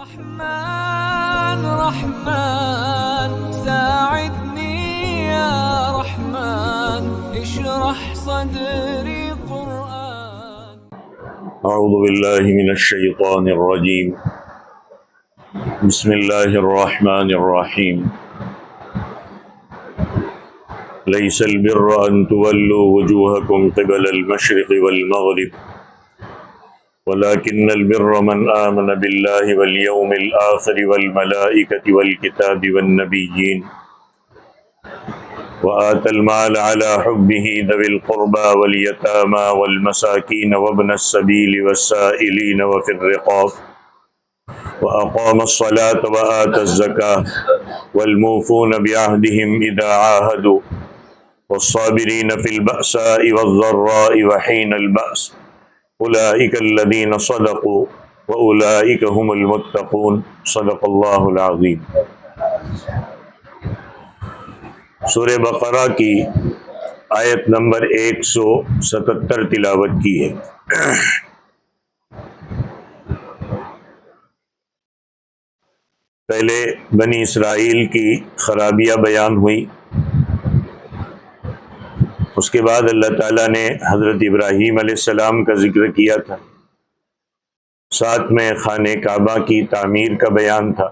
رحمن رحمن ساعدني يا رحمن اشرح صدري قرآن. أعوذ بالله من الشيطان الرجيم. بسم الله الرحمن الرحيم. ليس البر أن تولوا وجوهكم قبل المشرق والمغرب ولكن البر من آمن بالله واليوم الآخر والملائكة والكتاب والنبيين وآتى المال على حبه ذوي القربى واليتامى والمساكين وابن السبيل والسائلين وفي الرقاب وأقام الصلاة وآتى الزكاة والموفون بعهدهم إذا عاهدوا والصابرين في البأساء والضراء وحين البأس أولئك الذين صدقوا وأولئك هم المتقون. صدق اللہ العظیم. سورہ بقرہ کی آیت نمبر 177 تلاوت کی ہے. پہلے بنی اسرائیل کی خرابیاں بیان ہوئی، اس کے بعد اللہ تعالیٰ نے حضرت ابراہیم علیہ السلام کا ذکر کیا تھا، ساتھ میں خانہ کعبہ کی تعمیر کا بیان تھا.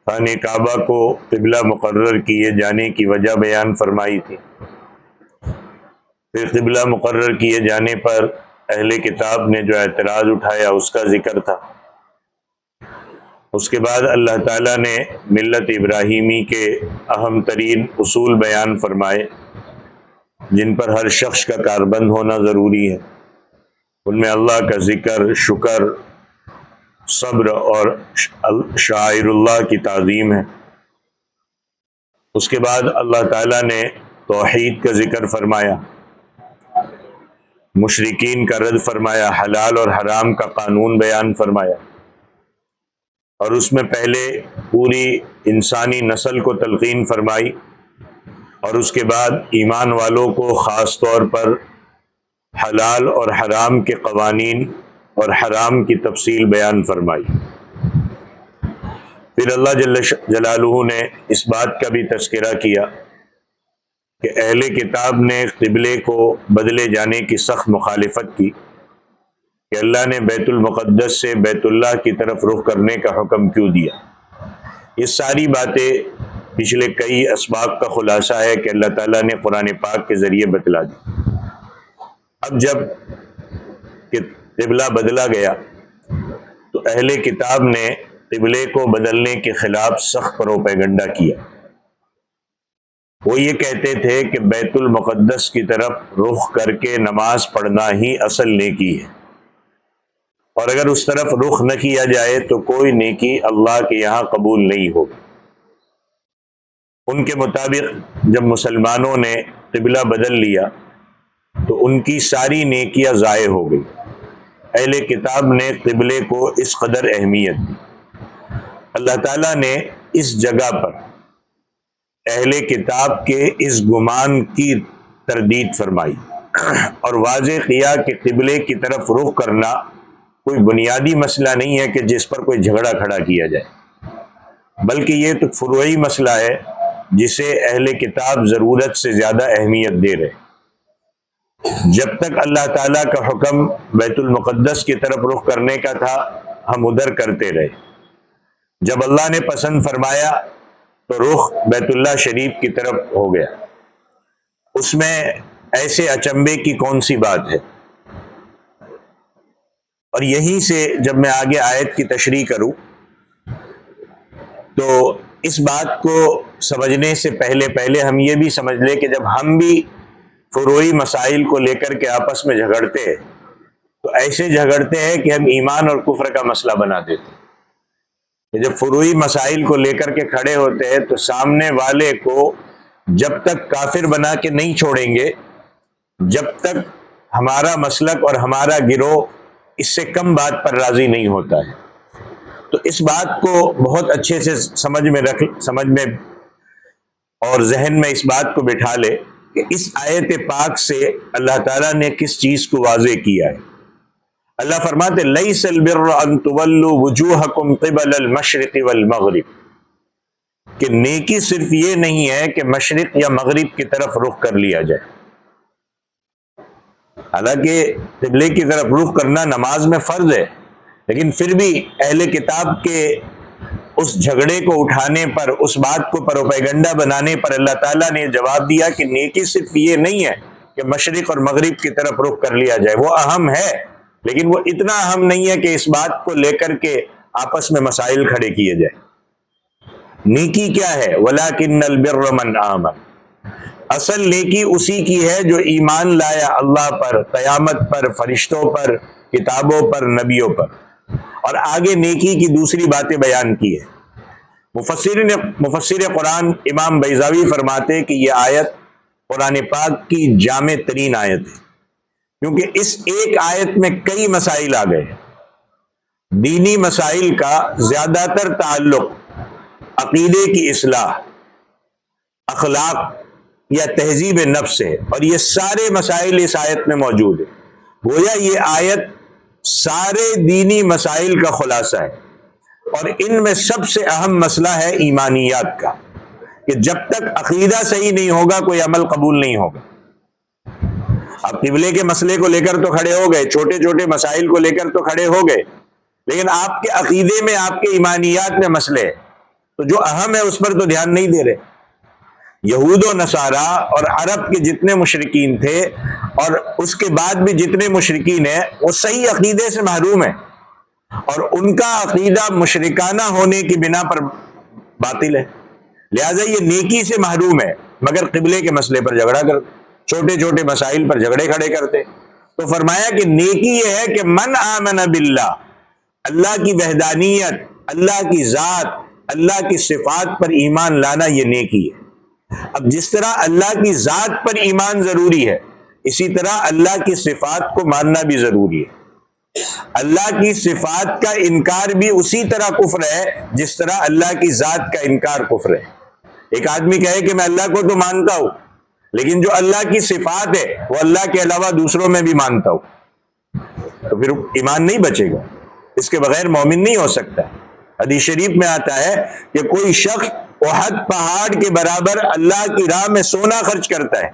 خانہ کعبہ کو قبلہ مقرر کیے جانے کی وجہ بیان فرمائی تھی. پھر قبلہ مقرر کیے جانے پر اہل کتاب نے جو اعتراض اٹھایا اس کا ذکر تھا. اس کے بعد اللہ تعالیٰ نے ملت ابراہیمی کے اہم ترین اصول بیان فرمائے جن پر ہر شخص کا کاربند ہونا ضروری ہے. ان میں اللہ کا ذکر، شکر، صبر اور شعائر اللہ کی تعظیم ہے. اس کے بعد اللہ تعالیٰ نے توحید کا ذکر فرمایا، مشرکین کا رد فرمایا، حلال اور حرام کا قانون بیان فرمایا، اور اس میں پہلے پوری انسانی نسل کو تلقین فرمائی، اور اس کے بعد ایمان والوں کو خاص طور پر حلال اور حرام کے قوانین اور حرام کی تفصیل بیان فرمائی. پھر اللہ جل جلالہ نے اس بات کا بھی تذکرہ کیا کہ اہل کتاب نے قبلے کو بدلے جانے کی سخت مخالفت کی کہ اللہ نے بیت المقدس سے بیت اللہ کی طرف رخ کرنے کا حکم کیوں دیا. یہ ساری باتیں پچھلے کئی اسباق کا خلاصہ ہے کہ اللہ تعالیٰ نے قرآن پاک کے ذریعے بتلا دی. اب جب کہ قبلہ بدلا گیا تو اہل کتاب نے قبلے کو بدلنے کے خلاف سخت پروپیگنڈا کیا. وہ یہ کہتے تھے کہ بیت المقدس کی طرف رخ کر کے نماز پڑھنا ہی اصل نیکی ہے، اور اگر اس طرف رخ نہ کیا جائے تو کوئی نیکی اللہ کے یہاں قبول نہیں ہوگی. ان کے مطابق جب مسلمانوں نے قبلہ بدل لیا تو ان کی ساری نیکیاں ضائع ہو گئی. اہل کتاب نے قبلے کو اس قدر اہمیت دی. اللہ تعالیٰ نے اس جگہ پر اہل کتاب کے اس گمان کی تردید فرمائی اور واضح کیا کہ قبلے کی طرف رخ کرنا کوئی بنیادی مسئلہ نہیں ہے کہ جس پر کوئی جھگڑا کھڑا کیا جائے، بلکہ یہ تو فروعی مسئلہ ہے جسے اہل کتاب ضرورت سے زیادہ اہمیت دے رہے. جب تک اللہ تعالیٰ کا حکم بیت المقدس کی طرف رخ کرنے کا تھا ہم ادھر کرتے رہے. جب اللہ نے پسند فرمایا تو رخ بیت اللہ شریف کی طرف ہو گیا. اس میں ایسے اچنبے کی کون سی بات ہے؟ اور یہیں سے جب میں آگے آیت کی تشریح کروں تو اس بات کو سمجھنے سے پہلے ہم یہ بھی سمجھ لیں کہ جب ہم بھی فروعی مسائل کو لے کر کے آپس میں جھگڑتے ہیں تو ایسے جھگڑتے ہیں کہ ہم ایمان اور کفر کا مسئلہ بنا دیتے ہیں. کہ جب فروعی مسائل کو لے کر کے کھڑے ہوتے ہیں تو سامنے والے کو جب تک کافر بنا کے نہیں چھوڑیں گے جب تک ہمارا مسلک اور ہمارا گروہ اس سے کم بات پر راضی نہیں ہوتا ہے. تو اس بات کو بہت اچھے سے سمجھ میں اور ذہن میں اس بات کو بٹھا لے کہ اس آیت پاک سے اللہ تعالیٰ نے کس چیز کو واضح کیا ہے. اللہ فرماتے لیس البر ان تولوا وجوہکم قبل المشرق والمغرب، کہ نیکی صرف یہ نہیں ہے کہ مشرق یا مغرب کی طرف رخ کر لیا جائے. حالانکہ قبلے کی طرف رخ کرنا نماز میں فرض ہے، لیکن پھر بھی اہل کتاب کے اس جھگڑے کو اٹھانے پر، اس بات کو پروپیگنڈا بنانے پر اللہ تعالیٰ نے جواب دیا کہ نیکی صرف یہ نہیں ہے کہ مشرق اور مغرب کی طرف رخ کر لیا جائے. وہ اہم ہے، لیکن وہ اتنا اہم نہیں ہے کہ اس بات کو لے کر کے آپس میں مسائل کھڑے کیے جائیں. نیکی کیا ہے؟ وَلَكِنَّ الْبِرَّ مَنْ آمَنَ، اصل نیکی اسی کی ہے جو ایمان لایا اللہ پر، قیامت پر، فرشتوں پر، کتابوں پر، نبیوں پر. اور آگے نیکی کی دوسری باتیں بیان کی ہے. مفسر قرآن امام بیضاوی فرماتے کہ یہ آیت قرآن پاک کی جامع ترین آیت ہے، کیونکہ اس ایک آیت میں کئی مسائل آ گئے. دینی مسائل کا زیادہ تر تعلق عقیدے کی اصلاح، اخلاق یا تہذیب نفس ہے، اور یہ سارے مسائل اس آیت میں موجود ہیں. گویا یہ آیت سارے دینی مسائل کا خلاصہ ہے، اور ان میں سب سے اہم مسئلہ ہے ایمانیات کا، کہ جب تک عقیدہ صحیح نہیں ہوگا کوئی عمل قبول نہیں ہوگا. آپ قبلے کے مسئلے کو لے کر تو کھڑے ہو گئے، چھوٹے چھوٹے مسائل کو لے کر تو کھڑے ہو گئے، لیکن آپ کے عقیدے میں، آپ کے ایمانیات میں مسئلے ہیں، تو جو اہم ہے اس پر تو دھیان نہیں دے رہے. یہود و نصارہ اور عرب کے جتنے مشرکین تھے، اور اس کے بعد بھی جتنے مشرکین ہیں، وہ صحیح عقیدے سے محروم ہیں، اور ان کا عقیدہ مشرکانہ ہونے کی بنا پر باطل ہے. لہذا یہ نیکی سے محروم ہے، مگر قبلے کے مسئلے پر جھگڑا کرتے، چھوٹے چھوٹے مسائل پر جھگڑے کھڑے کرتے. تو فرمایا کہ نیکی یہ ہے کہ من آمن باللہ، اللہ کی وحدانیت، اللہ کی ذات، اللہ کی صفات پر ایمان لانا یہ نیکی ہے. اب جس طرح اللہ کی ذات پر ایمان ضروری ہے، اسی طرح اللہ کی صفات کو ماننا بھی ضروری ہے. اللہ کی صفات کا انکار بھی اسی طرح کفر ہے جس طرح اللہ کی ذات کا انکار کفر ہے. ایک آدمی کہے کہ میں اللہ کو تو مانتا ہوں، لیکن جو اللہ کی صفات ہے وہ اللہ کے علاوہ دوسروں میں بھی مانتا ہوں، تو پھر ایمان نہیں بچے گا، اس کے بغیر مومن نہیں ہو سکتا. حدیث شریف میں آتا ہے کہ کوئی شخص احد پہاڑ کے برابر اللہ کی راہ میں سونا خرچ کرتا ہے،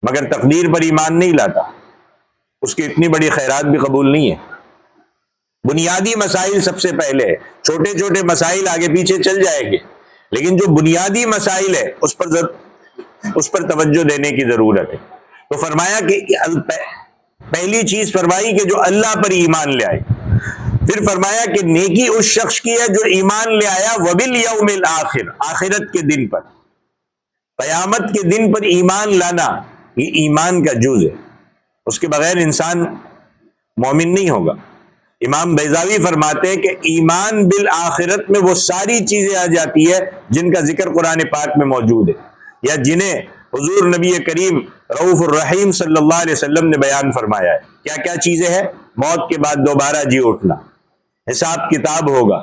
مگر تقدیر پر ایمان نہیں لاتا، اس کی اتنی بڑی خیرات بھی قبول نہیں ہے. بنیادی مسائل سب سے پہلے ہے، چھوٹے چھوٹے مسائل آگے پیچھے چل جائیں گے، لیکن جو بنیادی مسائل ہے اس پر توجہ دینے کی ضرورت ہے. تو فرمایا کہ پہلی چیز فرمائی کہ جو اللہ پر ایمان لے آئے. پھر فرمایا کہ نیکی اس شخص کی ہے جو ایمان لے آیا وبالیوم الآخر، آخرت کے دن پر، قیامت کے دن پر ایمان لانا یہ ایمان کا جز ہے، اس کے بغیر انسان مومن نہیں ہوگا. امام بیضاوی فرماتے ہیں کہ ایمان بالآخرت میں وہ ساری چیزیں آ جاتی ہے جن کا ذکر قرآن پاک میں موجود ہے، یا جنہیں حضور نبی کریم رؤوف الرحیم صلی اللہ علیہ وسلم نے بیان فرمایا ہے. کیا کیا چیزیں ہیں؟ موت کے بعد دوبارہ جی اٹھنا، حساب کتاب ہوگا،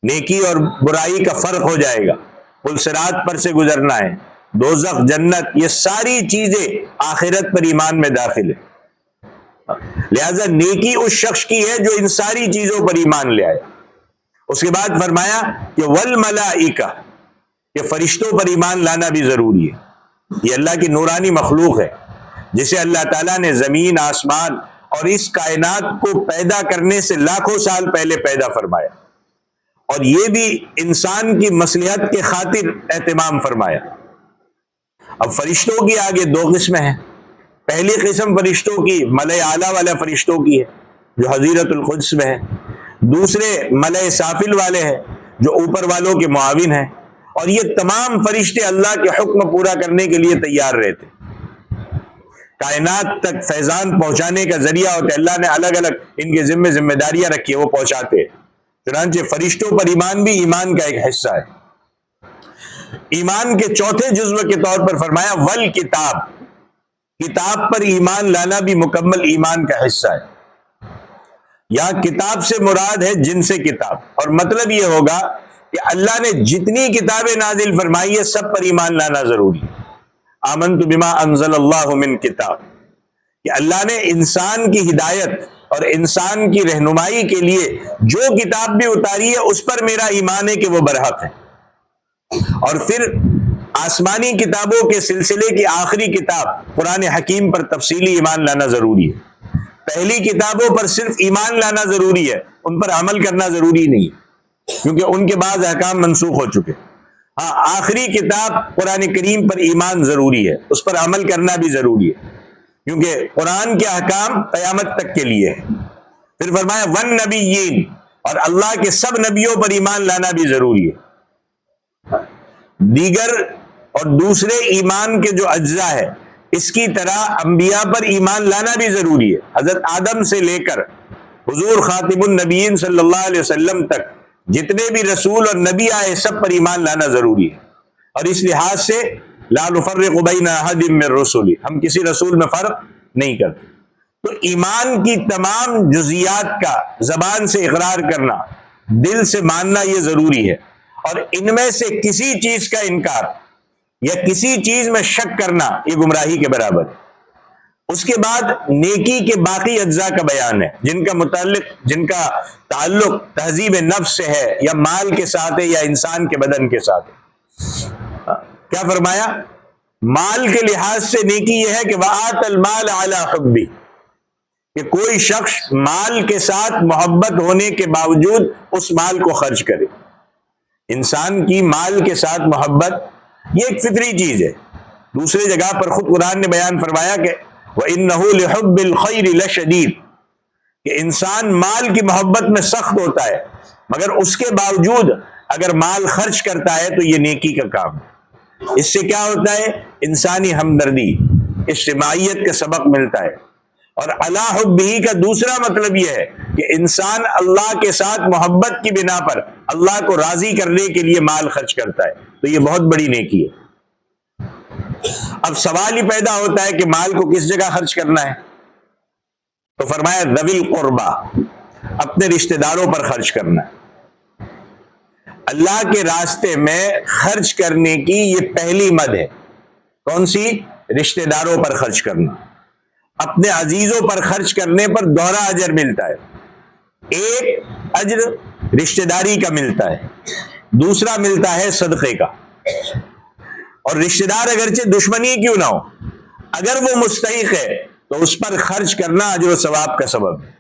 نیکی اور برائی کا فرق ہو جائے گا، پل صراط پر سے گزرنا ہے، دوزخ، جنت، یہ ساری چیزیں آخرت پر ایمان میں داخل ہے. لہذا نیکی اس شخص کی ہے جو ان ساری چیزوں پر ایمان لے آیا. اس کے بعد فرمایا کہ والملائکہ، کہ فرشتوں پر ایمان لانا بھی ضروری ہے. یہ اللہ کی نورانی مخلوق ہے جسے اللہ تعالیٰ نے زمین، آسمان اور اس کائنات کو پیدا کرنے سے لاکھوں سال پہلے پیدا فرمایا، اور یہ بھی انسان کی مصلحت کے خاطر اہتمام فرمایا. اب فرشتوں کی آگے دو قسمیں ہیں. پہلی قسم فرشتوں کی ملائے اعلیٰ والا فرشتوں کی ہے جو حضیرت القدس میں ہے. دوسرے ملائے سافل والے ہیں جو اوپر والوں کے معاون ہیں، اور یہ تمام فرشتے اللہ کے حکم پورا کرنے کے لیے تیار رہتے، کائنات تک فیضان پہنچانے کا ذریعہ ہوتے. اللہ نے الگ الگ ان کے ذمہ داریاں رکھی ہیں، وہ پہنچاتے. چنانچہ فرشتوں پر ایمان بھی ایمان کا ایک حصہ ہے. ایمان کے چوتھے جزو کے طور پر فرمایا والکتاب، کتاب پر ایمان لانا بھی مکمل ایمان کا حصہ ہے. یہاں کتاب سے مراد ہے جن سے کتاب، اور مطلب یہ ہوگا کہ اللہ نے جتنی کتابیں نازل فرمائی ہے سب پر ایمان لانا ضروری ہے. آمنت بما انزل اللہ من کتاب، کہ اللہ نے انسان کی ہدایت اور انسان کی رہنمائی کے لیے جو کتاب بھی اتاری ہے اس پر میرا ایمان ہے کہ وہ برحق ہے۔ اور پھر آسمانی کتابوں کے سلسلے کی آخری کتاب قرآن حکیم پر تفصیلی ایمان لانا ضروری ہے۔ پہلی کتابوں پر صرف ایمان لانا ضروری ہے، ان پر عمل کرنا ضروری نہیں ہے، کیونکہ ان کے بعض احکام منسوخ ہو چکے۔ ہاں، آخری کتاب قرآن کریم پر ایمان ضروری ہے، اس پر عمل کرنا بھی ضروری ہے، کیونکہ قرآن کے احکام قیامت تک کے لیے ہے۔ پھر فرمایا والنبیین، اور اللہ کے سب نبیوں پر ایمان لانا بھی ضروری ہے۔ دیگر اور دوسرے ایمان کے جو اجزاء ہے اس کی طرح انبیاء پر ایمان لانا بھی ضروری ہے۔ حضرت آدم سے لے کر حضور خاتم النبیین صلی اللہ علیہ وسلم تک جتنے بھی رسول اور نبی آئے سب پر ایمان لانا ضروری ہے، اور اس لحاظ سے لا نفرق بین احد من رسلی، ہم کسی رسول میں فرق نہیں کرتے۔ تو ایمان کی تمام جزیات کا زبان سے اقرار کرنا، دل سے ماننا یہ ضروری ہے، اور ان میں سے کسی چیز کا انکار یا کسی چیز میں شک کرنا یہ گمراہی کے برابر ہے۔ اس کے بعد نیکی کے باقی اجزاء کا بیان ہے، جن کا تعلق تہذیب نفس سے ہے، یا مال کے ساتھ ہے، یا انسان کے بدن کے ساتھ ہے۔ کیا فرمایا؟ مال کے لحاظ سے نیکی یہ ہے کہ وآت المال علی حبی، کہ کوئی شخص مال کے ساتھ محبت ہونے کے باوجود اس مال کو خرچ کرے۔ انسان کی مال کے ساتھ محبت یہ ایک فطری چیز ہے۔ دوسری جگہ پر خود قرآن نے بیان فرمایا کہ وَإِنَّهُ لِحُبِّ الْخَيْرِ لَشَدِيدٌ، کہ انسان مال کی محبت میں سخت ہوتا ہے، مگر اس کے باوجود اگر مال خرچ کرتا ہے تو یہ نیکی کا کام ہے۔ اس سے کیا ہوتا ہے؟ انسانی ہمدردی، اجتماعیت کا سبق ملتا ہے۔ اور علی حبہ کا دوسرا مطلب یہ ہے کہ انسان اللہ کے ساتھ محبت کی بنا پر اللہ کو راضی کرنے کے لیے مال خرچ کرتا ہے، تو یہ بہت بڑی نیکی ہے۔ اب سوال ہی پیدا ہوتا ہے کہ مال کو کس جگہ خرچ کرنا ہے؟ تو فرمایا ذوی القربہ، اپنے رشتہ داروں پر خرچ کرنا ہے۔ اللہ کے راستے میں خرچ کرنے کی یہ پہلی مد ہے۔ کون سی؟ رشتہ داروں پر خرچ کرنا۔ اپنے عزیزوں پر خرچ کرنے پر دوہرا اجر ملتا ہے۔ ایک اجر رشتہ داری کا ملتا ہے، دوسرا ملتا ہے صدقے کا۔ اور رشتہ دار اگرچہ دشمنی کیوں نہ ہو، اگر وہ مستحق ہے تو اس پر خرچ کرنا اجر و ثواب کا سبب ہے۔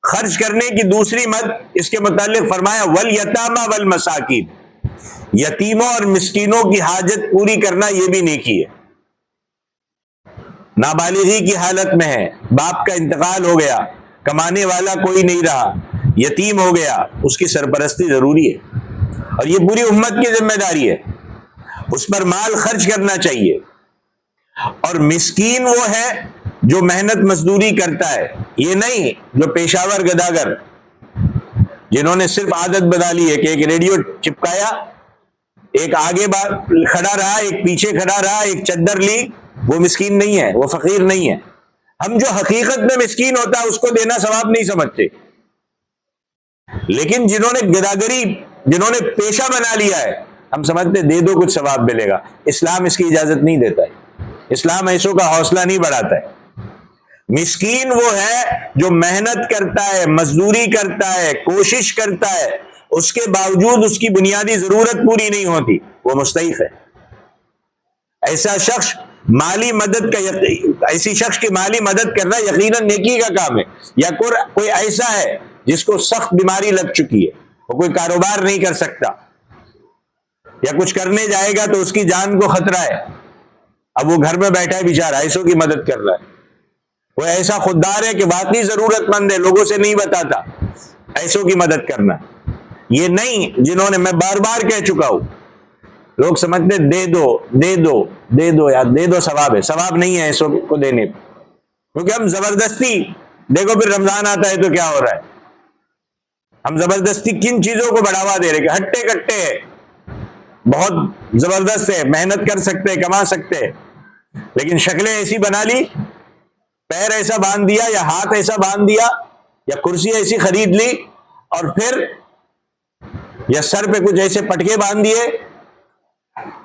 خرچ کرنے کی دوسری مد اس کے متعلق فرمایا والیتامی والمساکین، یتیموں اور مسکینوں کی حاجت پوری کرنا یہ بھی نیکی ہے۔ نابالغی کی حالت میں ہے، باپ کا انتقال ہو گیا، کمانے والا کوئی نہیں رہا، یتیم ہو گیا، اس کی سرپرستی ضروری ہے، اور یہ پوری امت کی ذمہ داری ہے، اس پر مال خرچ کرنا چاہیے۔ اور مسکین وہ ہے جو محنت مزدوری کرتا ہے، یہ نہیں جو پیشاور گداگر، جنہوں نے صرف عادت بنا لی ہے کہ ایک ریڈیو چپکایا، ایک آگے کھڑا رہا، ایک پیچھے کھڑا رہا، ایک چادر لی، وہ مسکین نہیں ہے، وہ فقیر نہیں ہے۔ ہم جو حقیقت میں مسکین ہوتا ہے اس کو دینا ثواب نہیں سمجھتے، لیکن جنہوں نے گداگری، جنہوں نے پیشہ بنا لیا ہے، ہم سمجھتے دے دو کچھ ثواب ملے گا۔ اسلام اس کی اجازت نہیں دیتا ہے، اسلام ایسوں کا حوصلہ نہیں بڑھاتا ہے۔ مسکین وہ ہے جو محنت کرتا ہے، مزدوری کرتا ہے، کوشش کرتا ہے، اس کے باوجود اس کی بنیادی ضرورت پوری نہیں ہوتی، وہ مستحق ہے۔ ایسا شخص مالی مدد کا ایسی شخص کی مالی مدد کرنا یقیناً نیکی کا کام ہے۔ یا کوئی ایسا ہے جس کو سخت بیماری لگ چکی ہے، وہ کوئی کاروبار نہیں کر سکتا، یا کچھ کرنے جائے گا تو اس کی جان کو خطرہ ہے، اب وہ گھر میں بیٹھا ہے بیچارہ، ایسوں کی مدد کر رہا ہے۔ وہ ایسا خوددار ہے کہ واقعی ضرورت مند ہے، لوگوں سے نہیں بتاتا، ایسوں کی مدد کرنا۔ یہ نہیں جنہوں نے، میں بار بار کہہ چکا ہوں، لوگ سمجھتے دے دو دے دو دے دو، یار دے دو ثواب ہے، ثواب نہیں ہے ایسوں کو دینے، کیونکہ ہم زبردستی، دیکھو پھر رمضان آتا ہے تو کیا ہو رہا ہے، ہم زبردستی کن چیزوں کو بڑھاوا دے رہے کہ ہٹے کٹے ہے، بہت زبردست ہے، محنت کر سکتے، کما سکتے، لیکن شکلیں ایسی بنا لی، پیر ایسا باندھ دیا، یا ہاتھ ایسا باندھ دیا، یا کرسی ایسی خرید لی، اور پھر یا سر پہ کچھ ایسے پٹکے باندھ دیے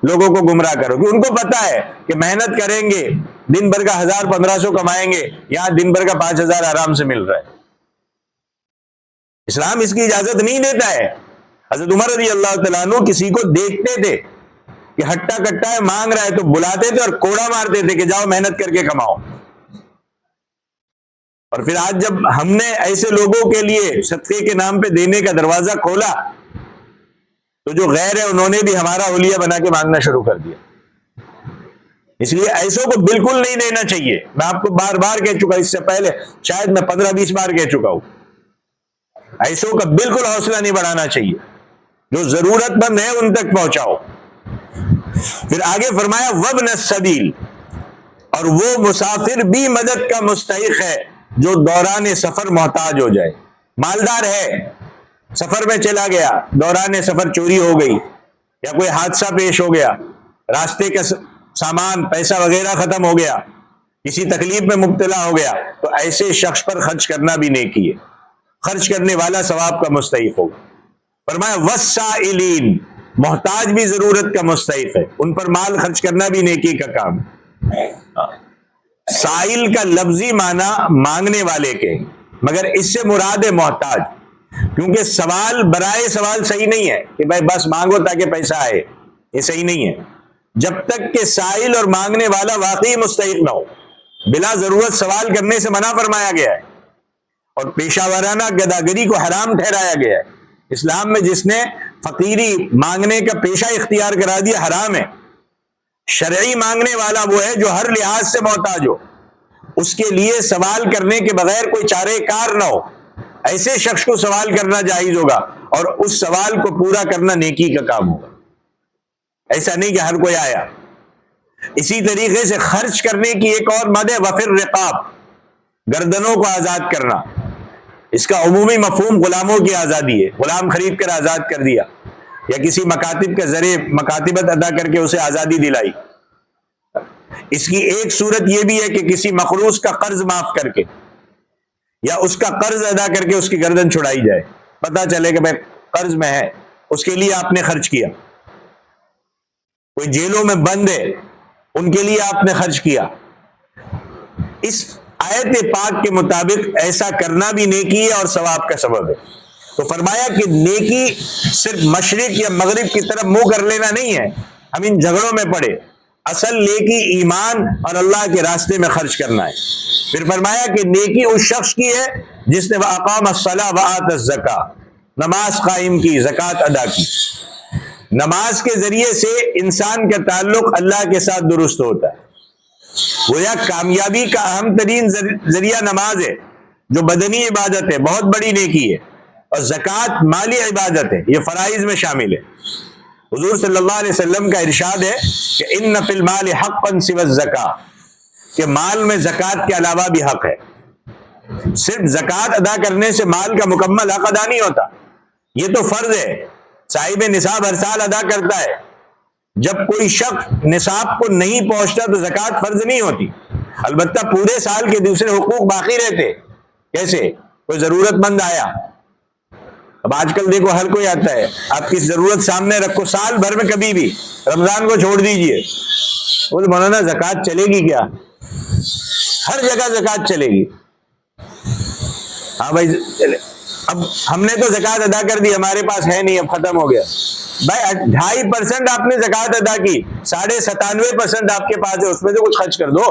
لوگوں کو گمراہ کرو، کہ ان کو پتا ہے کہ محنت کریں گے دن بھر کا 1000 1500 کمائیں گے، یہاں دن بھر کا 5000 آرام سے مل رہا ہے۔ اسلام اس کی اجازت نہیں دیتا ہے. حضرت عمر رضی اللہ تعالیٰ عنہ کسی کو دیکھتے تھے کہ ہٹا کٹا ہے مانگ رہا ہے تو بلاتے تھے اور کوڑا مارتے تھے کہ جاؤ محنت کر کے کماؤ. اور پھر آج جب ہم نے ایسے لوگوں کے لیے صدقے کے نام پہ دینے کا دروازہ کھولا تو جو غیر ہے انہوں نے بھی ہمارا اولیاء بنا کے مانگنا شروع کر دیا. اس لیے ایسوں کو بالکل نہیں دینا چاہیے. میں آپ کو بار بار کہہ چکا, اس سے پہلے شاید میں 15-20 بار کہہ چکا ہوں, ایسوں کا بالکل حوصلہ نہیں بڑھانا چاہیے. جو ضرورت مند ہے ان تک پہنچاؤ. پھر آگے فرمایا وابن السبیل, اور وہ مسافر بھی مدد کا مستحق ہے جو دوران سفر محتاج ہو جائے. مالدار ہے, سفر میں چلا گیا, دوران سفر چوری ہو گئی یا کوئی حادثہ پیش ہو گیا, راستے کا سامان پیسہ وغیرہ ختم ہو گیا, کسی تکلیف میں مبتلا ہو گیا, تو ایسے شخص پر خرچ کرنا بھی نیکی ہے. خرچ کرنے والا ثواب کا مستحق ہوگا. فرمایا والسائلین, محتاج بھی ضرورت کا مستحق ہے, ان پر مال خرچ کرنا بھی نیکی کا کام ہے. سائل کا لفظی معنی مانگنے والے کے, مگر اس سے مراد ہے محتاج, کیونکہ سوال برائے سوال صحیح نہیں ہے کہ بھائی بس مانگو تاکہ پیسہ آئے, یہ صحیح نہیں ہے. جب تک کہ سائل اور مانگنے والا واقعی مستحق نہ ہو, بلا ضرورت سوال کرنے سے منع فرمایا گیا ہے اور پیشہ ورانہ گداگری کو حرام ٹھہرایا گیا ہے. اسلام میں جس نے فقیری مانگنے کا پیشہ اختیار کرا دیا حرام ہے. شرعی مانگنے والا وہ ہے جو ہر لحاظ سے محتاج ہو, اس کے لیے سوال کرنے کے بغیر کوئی چارے کار نہ ہو, ایسے شخص کو سوال کرنا جائز ہوگا اور اس سوال کو پورا کرنا نیکی کا کام ہوگا. ایسا نہیں کہ ہر کوئی آیا. اسی طریقے سے خرچ کرنے کی ایک اور مد ہے وفر رقاب, گردنوں کو آزاد کرنا. اس کا عمومی مفہوم غلاموں کی آزادی ہے, غلام خرید کر آزاد کر دیا یا کسی مکاتب کے ذریعے مکاتبت ادا کر کے اسے آزادی دلائی. اس کی ایک صورت یہ بھی ہے کہ کسی مخروص کا قرض معاف کر کے یا اس کا قرض ادا کر کے اس کی گردن چھڑائی جائے, پتہ چلے کہ بھائی قرض میں ہے, اس کے لیے آپ نے خرچ کیا. کوئی جیلوں میں بند ہے, ان کے لیے آپ نے خرچ کیا. اس آیت پاک کے مطابق ایسا کرنا بھی نیکی ہے اور ثواب کا سبب ہے. تو فرمایا کہ نیکی صرف مشرق یا مغرب کی طرف منہ کر لینا نہیں ہے, ہم ان جھگڑوں میں پڑے. اصل نیکی ایمان اور اللہ کے راستے میں خرچ کرنا ہے. پھر فرمایا کہ نیکی اس شخص کی ہے جس نے اقام الصلاۃ وآت الزکاۃ, نماز قائم کی, زکوٰۃ ادا کی. نماز کے ذریعے سے انسان کا تعلق اللہ کے ساتھ درست ہوتا ہے. گویا کامیابی کا اہم ترین ذریعہ نماز ہے, جو بدنی عبادت ہے, بہت بڑی نیکی ہے. اور زکوٰۃ مالی عبادت ہے, یہ فرائض میں شامل ہے. حضور صلی اللہ علیہ وسلم کا ارشاد ہے کہ ان فی المال حقا سوی الزکاۃ, کہ مال میں زکوٰۃ کے علاوہ بھی حق ہے. صرف زکوٰۃ ادا کرنے سے مال کا مکمل حق ادا نہیں ہوتا, یہ تو فرض ہے. صاحب نصاب ہر سال ادا کرتا ہے. جب کوئی شخص نصاب کو نہیں پہنچتا تو زکوٰۃ فرض نہیں ہوتی. البتہ پورے سال کے دوسرے حقوق باقی رہتے. کیسے؟ کوئی ضرورت مند آیا, اب آج کل دیکھو ہر کوئی آتا ہے, آپ کی ضرورت سامنے رکھو, سال بھر میں کبھی بھی, رمضان کو چھوڑ دیجئے, بولے مولانا زکوٰۃ چلے گی کیا؟ ہر جگہ زکوٰۃ چلے گی. ہاں بھائی چلے, اب ہم نے تو زکوٰۃ ادا کر دی, ہمارے پاس ہے نہیں, اب ختم ہو گیا. بھائی 2.5% آپ نے زکوٰۃ ادا کی, 97.5% آپ کے پاس ہے, اس میں سے کچھ خرچ کر دو.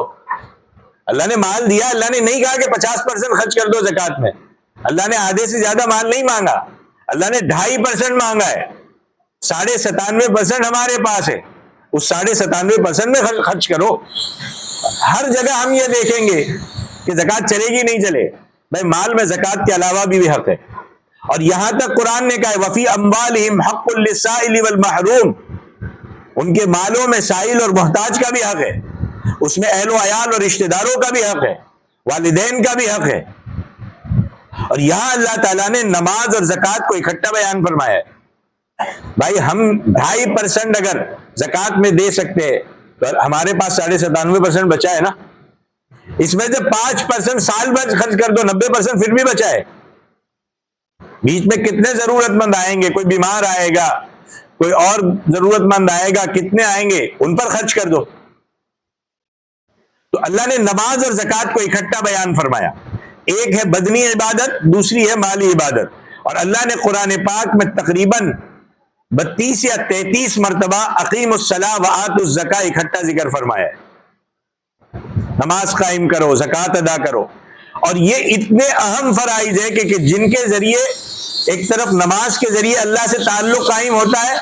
اللہ نے مال دیا, اللہ نے نہیں کہا کہ 50% خرچ کر دو زکوٰۃ میں. اللہ نے آدھے سے زیادہ مال نہیں مانگا, اللہ نے 2.5% مانگا ہے. 97.5% ہمارے پاس ہے, اس 97.5% میں خرچ کرو. ہر جگہ ہم یہ دیکھیں گے کہ زکوٰۃ چلے گی نہیں چلے. بھائی مال میں زکوٰۃ کے علاوہ بھی حق ہے. اور یہاں تک قرآن نے کہا ہے وفی اموالہم حق للسائل والمحروم, ان کے مالوں میں سائل اور محتاج کا بھی حق ہے, اس میں اہل و عیال اور رشتہ داروں کا بھی حق ہے, والدین کا بھی حق ہے. اور یہاں اللہ تعالیٰ نے نماز اور زکوٰۃ کو اکٹھا بیان فرمایا ہے. بھائی ہم 2.5% اگر زکوٰۃ میں دے سکتے ہیں تو ہمارے پاس 97.5% بچا ہے نا. اس میں سے 5% سال بھر خرچ کر دو, 90% پھر بھی بچا ہے. بیچ میں کتنے ضرورت مند آئیں گے, کوئی بیمار آئے گا, کوئی اور ضرورت مند آئے گا, کتنے آئیں گے, ان پر خرچ کر دو. تو اللہ نے نماز اور زکوٰۃ کو اکٹھا بیان فرمایا. ایک ہے بدنی عبادت, دوسری ہے مالی عبادت. اور اللہ نے قرآن پاک میں تقریباً 32 یا 33 مرتبہ اقیم الصلاۃ وآتوا الزکاۃ اکٹھا ذکر فرمایا ہے. نماز قائم کرو، زکوٰۃ ادا کرو. اور یہ اتنے اہم فرائض ہے کہ جن کے ذریعے ایک طرف نماز کے ذریعے اللہ سے تعلق قائم ہوتا ہے،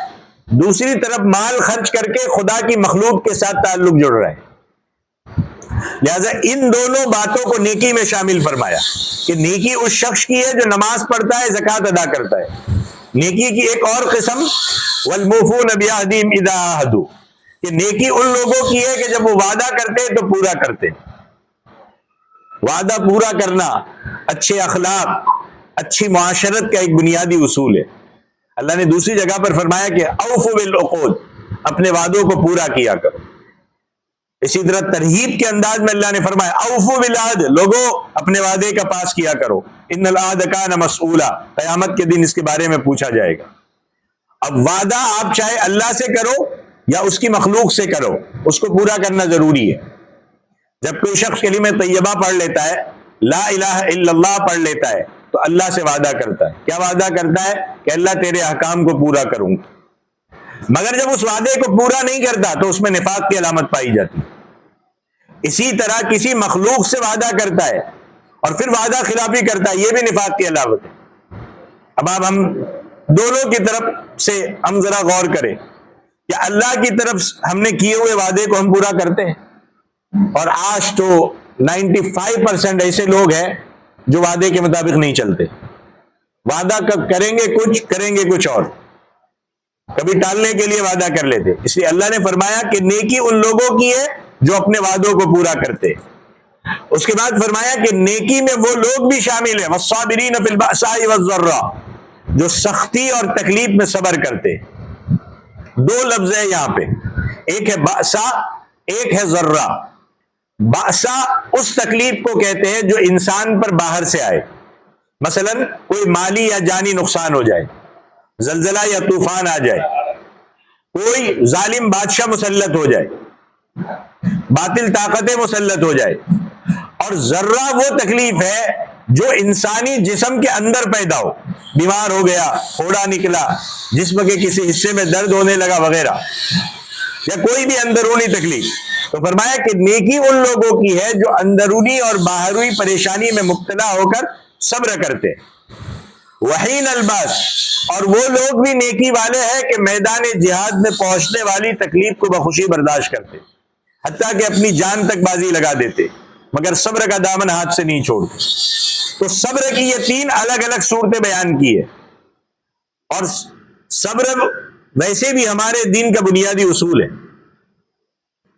دوسری طرف مال خرچ کر کے خدا کی مخلوق کے ساتھ تعلق جڑ رہا ہے. لہذا ان دونوں باتوں کو نیکی میں شامل فرمایا کہ نیکی اس شخص کی ہے جو نماز پڑھتا ہے، زکوٰۃ ادا کرتا ہے. نیکی کی ایک اور قسم والموفون بعہدہم اذا عاہدوا، کہ نیکی ان لوگوں کی ہے کہ جب وہ وعدہ کرتے ہیں تو پورا کرتے ہیں. وعدہ پورا کرنا اچھے اخلاق، اچھی معاشرت کا ایک بنیادی اصول ہے. اللہ نے دوسری جگہ پر فرمایا کہ اوفوا بالعقود، اپنے وعدوں کو پورا کیا کرو. اسی طرح ترہیب کے انداز میں اللہ نے فرمایا اوفوا بالعہد، لوگوں اپنے وعدے کا پاس کیا کرو. ان العہد کان مسئولا، قیامت کے دن اس کے بارے میں پوچھا جائے گا. اب وعدہ آپ چاہے اللہ سے کرو یا اس کی مخلوق سے کرو، اس کو پورا کرنا ضروری ہے. جب کوئی شخص کلمہ طیبہ پڑھ لیتا ہے، لا الہ الا اللہ پڑھ لیتا ہے، تو اللہ سے وعدہ کرتا ہے. کیا وعدہ کرتا ہے؟ کہ اللہ تیرے احکام کو پورا کروں گا. مگر جب اس وعدے کو پورا نہیں کرتا تو اس میں نفاق کی علامت پائی جاتی. اسی طرح کسی مخلوق سے وعدہ کرتا ہے اور پھر وعدہ خلافی کرتا ہے، یہ بھی نفاق کی علامت ہے. اب آپ ہم دونوں کی طرف سے ہم ذرا غور کریں کہ اللہ کی طرف ہم نے کیے ہوئے وعدے کو ہم پورا کرتے ہیں، اور آج تو 95% ایسے لوگ ہیں جو وعدے کے مطابق نہیں چلتے. وعدہ کریں گے کچھ اور، کبھی ٹالنے کے لیے وعدہ کر لیتے. اس لیے اللہ نے فرمایا کہ نیکی ان لوگوں کی ہے جو اپنے وعدوں کو پورا کرتے. اس کے بعد فرمایا کہ نیکی میں وہ لوگ بھی شامل ہیں والصابرین فی البأساء والضراء، جو سختی اور تکلیف میں صبر کرتے. دو لفظ ہے یہاں پہ، ایک ہے بأسا، ایک ہے ضرہ. بأسا اس تکلیف کو کہتے ہیں جو انسان پر باہر سے آئے، مثلا کوئی مالی یا جانی نقصان ہو جائے، زلزلہ یا طوفان آ جائے، کوئی ظالم بادشاہ مسلط ہو جائے، باطل طاقتیں مسلط ہو جائے. اور ذرہ وہ تکلیف ہے جو انسانی جسم کے اندر پیدا ہو، بیمار ہو گیا، پھوڑا نکلا، جسم کے کسی حصے میں درد ہونے لگا وغیرہ، یا کوئی بھی اندرونی تکلیف. تو فرمایا کہ نیکی ان لوگوں کی ہے جو اندرونی اور باہری پریشانی میں مبتلا ہو کر صبر کرتے. وحین الباس، اور وہ لوگ بھی نیکی والے ہیں کہ میدان جہاد میں پہنچنے والی تکلیف کو بخوشی برداشت کرتے، حتیٰ کہ اپنی جان تک بازی لگا دیتے، مگر صبر کا دامن ہاتھ سے نہیں چھوڑتے. تو صبر کی یہ 3 الگ الگ صورتیں بیان کی ہے. اور صبر ویسے بھی ہمارے دین کا بنیادی اصول ہے.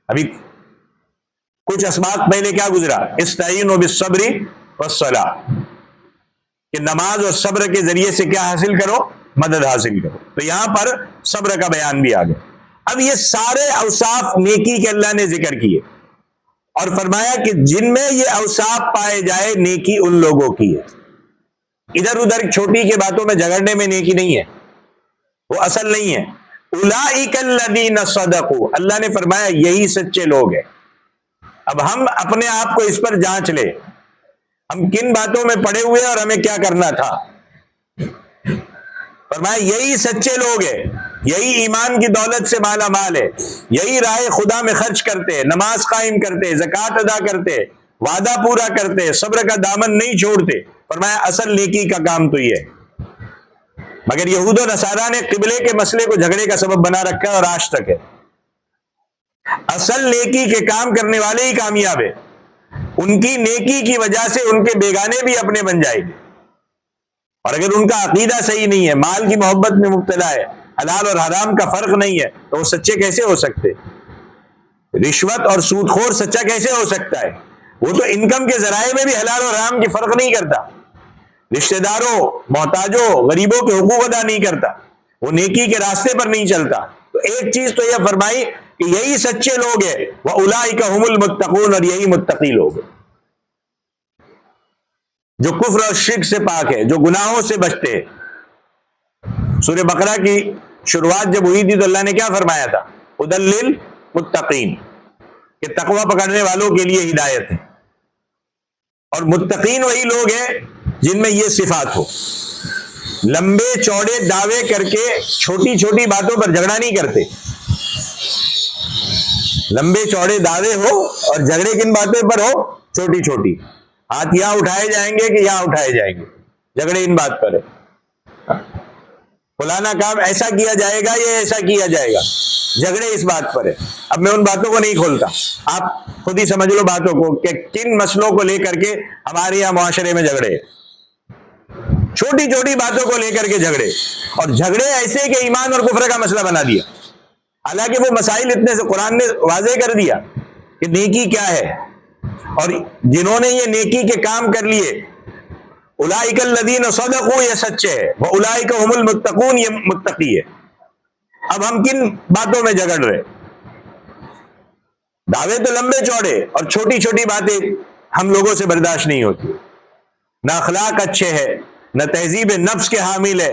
ابھی کچھ اسباق پہلے کیا گزرا؟ استعینوا بالصبر والصلاۃ، کہ نماز اور صبر کے ذریعے سے کیا حاصل کرو؟ مدد حاصل کرو. تو یہاں پر صبر کا بیان بھی آ گیا. اب یہ سارے اوصاف نیکی کے اللہ نے ذکر کیے اور فرمایا کہ جن میں یہ اوصاف پائے جائے نیکی ان لوگوں کی ہے. ادھر ادھر چھوٹی کے باتوں میں جھگڑنے میں نیکی نہیں ہے، وہ اصل نہیں ہے. اولئک الذین صدقوا، اللہ نے فرمایا یہی سچے لوگ ہیں. اب ہم اپنے آپ کو اس پر جانچ لیں، ہم کن باتوں میں پڑے ہوئے اور ہمیں کیا کرنا تھا. فرمایا یہی سچے لوگ ہیں، یہی ایمان کی دولت سے مالا مال ہے، یہی راہ خدا میں خرچ کرتے، نماز قائم کرتے، زکوٰۃ ادا کرتے، وعدہ پورا کرتے، صبر کا دامن نہیں چھوڑتے. فرمایا اصل نیکی کا کام تو یہ ہے. مگر یہود و نصارہ نے قبلے کے مسئلے کو جھگڑے کا سبب بنا رکھا ہے اور آج تک ہے. اصل نیکی کے کام کرنے والے ہی کامیاب ہے. ان کی نیکی کی وجہ سے ان کے بیگانے بھی اپنے بن جائیں گے. اور اگر ان کا عقیدہ صحیح نہیں ہے، مال کی محبت میں مبتلا ہے، حلال اور حرام کا فرق نہیں ہے، تو وہ سچے کیسے ہو سکتے؟ رشوت اور سود خور سچا کیسے ہو سکتا ہے؟ وہ تو انکم کے ذرائع میں بھی حلال اور حرام کی فرق نہیں کرتا، رشتہ داروں، محتاجوں، غریبوں کے حقوق ادا نہیں کرتا، وہ نیکی کے راستے پر نہیں چلتا. تو ایک چیز تو یہ فرمائی کہ یہی سچے لوگ ہیں، وَأُولَئِكَ هُمُ الْمُتَّقُونَ، اور یہی متقی لوگ ہیں جو کفر اور شرک سے پاک ہے، جو گناہوں سے بچتے ہیں. سورہ بقرہ کی شروعات جب ہوئی تھی تو اللہ نے کیا فرمایا تھا؟ هُدًى لِلْمُتَّقِينَ، کہ تقوی پکڑنے والوں کے لیے ہدایت ہے. اور متقین وہی لوگ ہیں جن میں یہ صفات ہو. لمبے چوڑے دعوے کر کے چھوٹی چھوٹی باتوں پر جھگڑا نہیں کرتے. لمبے چوڑے دعوے ہو اور جھگڑے کن باتوں پر ہو؟ چھوٹی چھوٹی. ہاتھ یہاں اٹھائے جائیں گے کہ یہاں اٹھائے جائیں گے، جھگڑے ان بات پر ہے. فلانا کام ایسا کیا جائے گا یا ایسا کیا جائے گا، جھگڑے اس بات پر ہے. اب میں ان باتوں کو نہیں کھولتا، آپ خود ہی سمجھ لو باتوں کو کہ کن مسئلوں کو لے کر کے ہمارے یہاں معاشرے میں جھگڑے. چھوٹی چھوٹی باتوں کو لے کر کے جھگڑے، اور جھگڑے ایسے کہ ایمان اور کفر کا مسئلہ بنا دیا. حالانکہ وہ مسائل اتنے سے قرآن نے واضح کر دیا کہ نیکی کیا ہے، اور جنہوں نے یہ نیکی کے کام کر لیے اولئک الذین صدقوا، یہ سچے ہے، واولئک هم المتقون، یہ متقی ہے. اب ہم کن باتوں میں جھگڑ رہے؟ دعوے تو لمبے چوڑے اور چھوٹی چھوٹی باتیں ہم لوگوں سے برداشت نہیں ہوتی. نہ اخلاق اچھے ہے، نہ تہذیب نفس کے حامل ہے،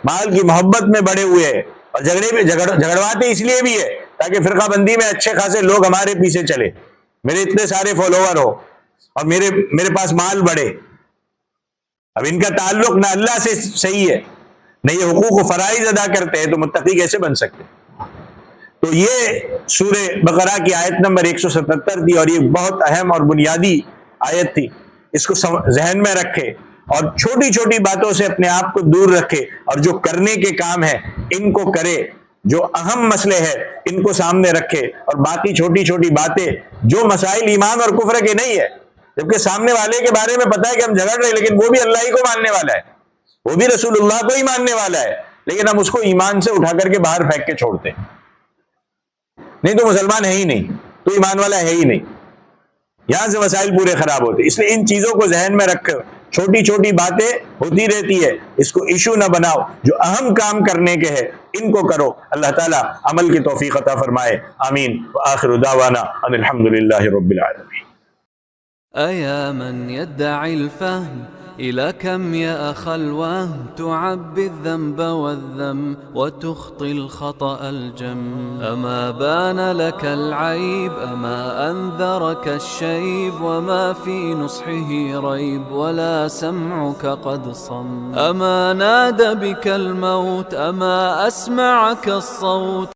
مال کی محبت میں بڑے ہوئے ہیں، اور جھگڑواتے اس لیے بھی ہے تاکہ فرقہ بندی میں اچھے خاصے لوگ ہمارے پیچھے چلے، میرے اتنے سارے فالوور ہو اور میرے پاس مال بڑھے. اب ان کا تعلق نہ اللہ سے صحیح ہے، نہ یہ حقوق و فرائض ادا کرتے ہیں، تو متقی کیسے بن سکتے؟ تو یہ سورہ بقرہ کی آیت نمبر 177 تھی، اور یہ بہت اہم اور بنیادی آیت تھی. اس کو ذہن میں رکھے اور چھوٹی چھوٹی باتوں سے اپنے آپ کو دور رکھے، اور جو کرنے کے کام ہیں ان کو کرے، جو اہم مسئلے ہیں ان کو سامنے رکھے، اور باقی چھوٹی چھوٹی باتیں جو مسائل ایمان اور کفر کے نہیں ہے، جبکہ سامنے والے کے بارے میں پتا ہے کہ ہم جھگڑ رہے ہیں، لیکن وہ بھی اللہ ہی کو ماننے والا ہے، وہ بھی رسول اللہ کو ہی ماننے والا ہے، لیکن ہم اس کو ایمان سے اٹھا کر کے باہر پھینک کے چھوڑتے ہیں. نہیں تو مسلمان ہے ہی نہیں، تو ایمان والا ہے ہی نہیں. یہاں سے مسائل پورے خراب ہوتے. اس لیے ان چیزوں کو ذہن میں رکھ، چھوٹی چھوٹی باتیں ہوتی رہتی ہے، اس کو ایشو نہ بناؤ. جو اہم کام کرنے کے ہے ان کو کرو. اللہ تعالیٰ عمل کی توفیق عطا فرمائے. آمین. وآخر دعوانا ان الحمد للہ رب العالمین. أيا من يدعي الفهم إلى كم يا أخ الوهم تعبي الذنب والذم وتخطي الخطأ الجم. أما بان لك العيب، أما أنذرك الشيب، وما في نصحه ريب، ولا سمعك قد صم. أما نادى بك الموت، أما أسمعك الصوت.